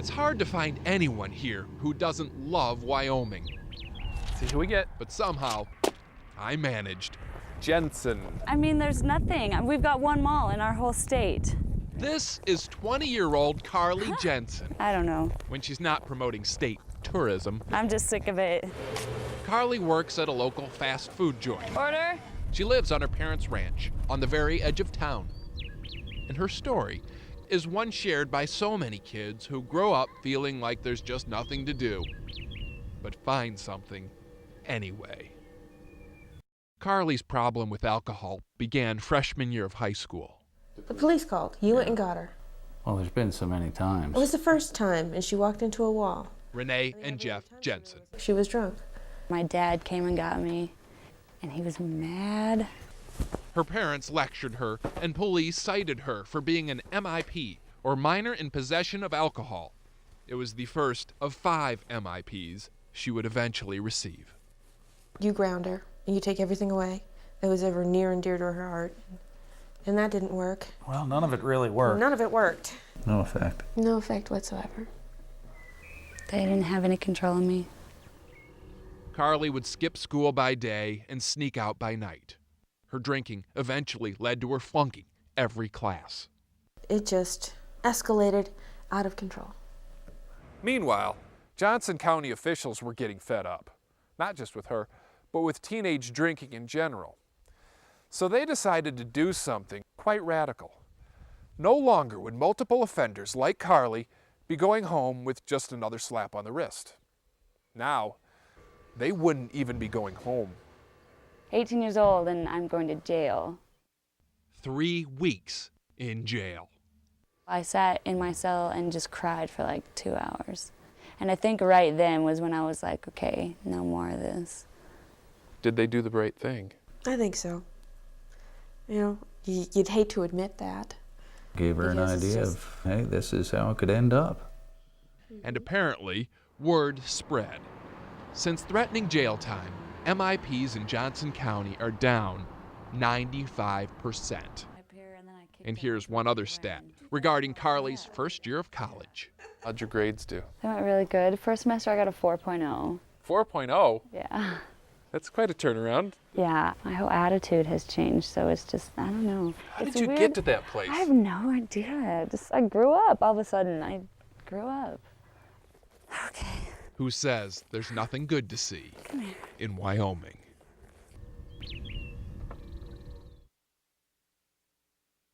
It's hard to find anyone here who doesn't love Wyoming. See who we get. But somehow, I managed. Jensen. I mean, there's nothing. We've got one mall in our whole state. This is 20-year-old Carly Jensen. I don't know. When she's not promoting state tourism. I'm just sick of it. Carly works at a local fast food joint. Order? She lives on her parents' ranch on the very edge of town. And her story is one shared by so many kids who grow up feeling like there's just nothing to do, but find something anyway. Carly's problem with alcohol began freshman year of high school. The police called. You went and got her. Well, there's been so many times. It was the first time, and she walked into a wall. Renee and Jeff Jensen. She was drunk. My dad came and got me, and he was mad. Her parents lectured her, and police cited her for being an MIP, or minor in possession of alcohol. It was the first of 5 MIPs she would eventually receive. You ground her, and you take everything away that was ever near and dear to her heart. And that didn't work. Well, none of it really worked. None of it worked. No effect. No effect whatsoever. They didn't have any control of me. Carly would skip school by day and sneak out by night. Her drinking eventually led to her flunking every class. It just escalated out of control. Meanwhile, Johnson County officials were getting fed up. Not just with her, but with teenage drinking in general. So they decided to do something quite radical. No longer would multiple offenders like Carly be going home with just another slap on the wrist. Now, they wouldn't even be going home. 18 years old and I'm going to jail. 3 weeks in jail. I sat in my cell and just cried for like 2 hours. And I think right then was when I was like, okay, no more of this. Did they do the right thing? I think so. You know, you'd hate to admit that. Gave her an idea of, hey, this is how it could end up. And apparently, word spread. Since threatening jail time, MIPs in Johnson County are down 95%. And here's one other stat regarding Carly's first year of college. How'd your grades do? They went really good. First semester I got a 4.0. 4.0? Yeah. That's quite a turnaround. Yeah, my whole attitude has changed, so it's just, I don't know. How did you get to that place? I have no idea. I grew up. All of a sudden, I grew up. Okay. Who says there's nothing good to see in Wyoming?